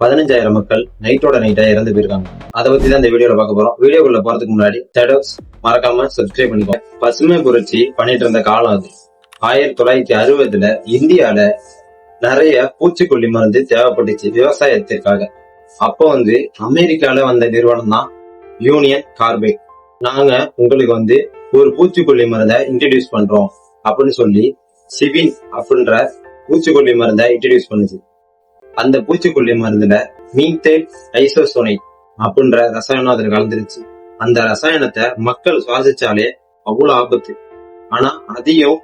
15,000 மக்கள் நைட்டோட நைட்டா இறந்து போயிருக்காங்க. அதை பத்தி தான் இந்த வீடியோல பார்க்க போறோம். வீடியோக்குள்ள போறதுக்கு முன்னாடி மறக்காம சப்ஸ்கிரைப் பண்ணிக்கோ. பசுமை புரட்சி பண்ணிட்டு இருந்த காலம் அது. 1960 இந்தியால நிறைய பூச்சிக்கொல்லி மருந்து தேவைப்பட்டுச்சு விவசாயத்திற்காக. அப்போ அமெரிக்கால வந்த நிறுவனம் தான் யூனியன் கார்பைட். நாங்க உங்களுக்கு ஒரு பூச்சிக்கொல்லி மருந்தை இன்ட்ரடியூஸ் பண்றோம் அப்படின்னு சொல்லி சிபின் அப்படின்ற பூச்சிக்கொல்லி மருந்தை இன்ட்ரடியூஸ் பண்ணுச்சு. அந்த பூச்சிக்கொல்லி மருந்துல மீத்தேல் ஐசோசோனைட் அப்படின்ற ரசாயனம் அதுல கலந்துருச்சு. அந்த ரசாயனத்தை மக்கள் சுவாசிச்சாலே அவ்வளவு ஆபத்து. ஆனா அதையும்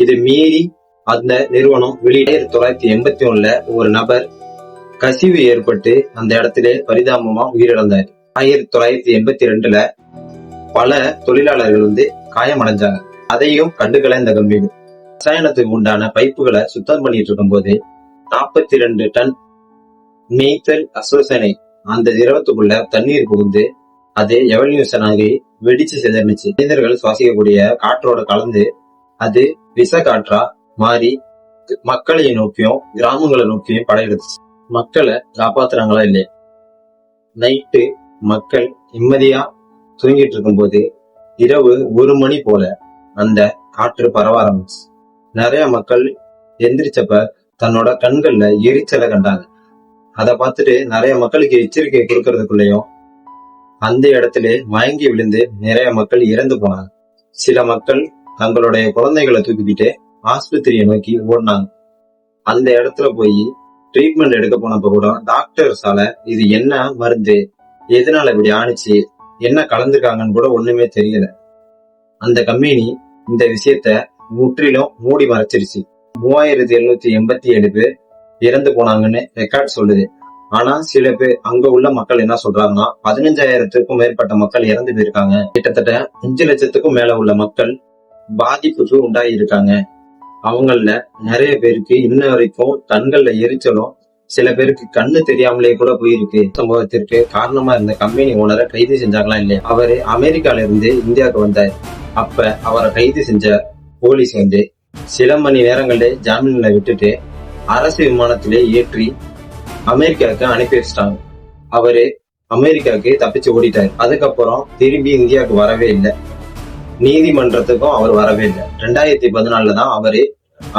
இது மீறி அந்த நிறுவனம் வெளியிட 1981 ஒரு நபர் கசிவு ஏற்பட்டு அந்த இடத்திலே பரிதாபமா உயிரிழந்தார். 1982 பல தொழிலாளர்கள் காயமடைஞ்சாங்க. அதையும் கண்டுக்கல இந்த கம்பெனி. ரசாயனத்துக்கு உண்டான பைப்புகளை சுத்தம் பண்ணிட்டு இருக்கும் போது 42 டன் மீத்தல் அசோசனைட் அந்த திரவத்துக்குள்ள தண்ணீர் புகுந்து அது எவல்யூஷன் ஆகி வெடிச்சு சிதறிச்சு. மனிதர்கள் சுவாசிக்கக்கூடிய காற்றோட கலந்து அது விச காற்றா மாறி மக்களை நோக்கியும் கிராமங்களை நோக்கியும் படையெடுத்துச்சு. மக்களை காப்பாத்துறாங்களா இல்லையா? நைட்டு மக்கள் நிம்மதியா தூங்கிட்டு இருக்கும் போது இரவு 1 மணி போல அந்த காற்று பரவ ஆரம்பிச்சு. நிறைய மக்கள் எந்திரிச்சப்ப தன்னோட கண்கள்ல எரிச்சலை கண்டாங்க. அதை பார்த்துட்டு நிறைய மக்களுக்கு எச்சரிக்கை கொடுக்கறதுக்குள்ளயும் அந்த இடத்துல மயங்கி விழுந்து நிறைய மக்கள் இறந்து போனாங்க. சில மக்கள் தங்களுடைய குழந்தைகளை தூக்கிக்கிட்டு ஆஸ்பத்திரியை நோக்கி ஓடினாங்க. அந்த இடத்துல போய் ட்ரீட்மெண்ட் எடுக்க போனப்ப கூட டாக்டர்ஸால இது என்ன மருந்து, எதனால இப்படி ஆணிச்சு, என்ன கலந்துருக்காங்கன்னு கூட ஒண்ணுமே தெரியல. அந்த கம்பெனி இந்த விஷயத்த முற்றிலும் மூடி மறைச்சிருச்சு. 3787 பேர் இறந்து போனாங்கன்னு ரெக்கார்ட் சொல்லுது. ஆனா சில பேர் அங்க உள்ள மக்கள் என்ன சொல்றாங்கன்னா 15,000க்கும் மேற்பட்ட மக்கள் இறந்து போயிருக்காங்க. கிட்டத்தட்ட 5 லட்சத்துக்கும் மேல உள்ள மக்கள் பாதிப்புக்கு உண்டாகி இருக்காங்க. அவங்கள நிறைய பேருக்கு இன்ன வரைக்கும் கண்கள்ல எரிச்சலும், சில பேருக்கு கண்ணு தெரியாமலே கூட போயிருக்கு. சம்பவத்திற்கு காரணமா இருந்த கம்பெனி ஓனரை கைது செஞ்சாங்களா இல்லையா? அவரு அமெரிக்கால இருந்து இந்தியாவுக்கு வந்தார். அப்ப அவரை கைது செஞ்ச போலீஸ் சில மணி நேரங்களே ஜாமீன்ல விட்டுட்டு அரசு விமானத்திலே ஏற்றி அமெரிக்காவுக்கு அனுப்பி வச்சிட்டாங்க. அவரு அமெரிக்காவுக்கு தப்பிச்சு ஓடிட்டாரு. அதுக்கப்புறம் திரும்பி இந்தியாவுக்கு வரவே இல்லை. நீதிமன்றத்துக்கும் அவர் வரவே இல்லை. 2014 தான் அவரு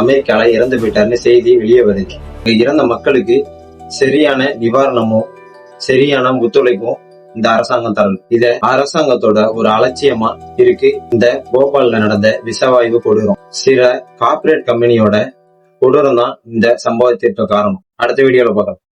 அமெரிக்கால இறந்து போயிட்டாருன்னு செய்தி வெளியே வருது. இறந்த மக்களுக்கு சரியான நிவாரணமும் சரியான ஒத்துழைப்பும் இந்த அரசாங்கம் தரல. இத அரசாங்கத்தோட ஒரு அலட்சியமா இருக்கு இந்த போபால்ல நடந்த விஷவாயு கொடூரம். சில கார்ப்பரேட் கம்பெனியோட கொடூரம் தான் இந்த சம்பவத்திற்கு காரணம். அடுத்த வீடியோல பார்க்கலாம்.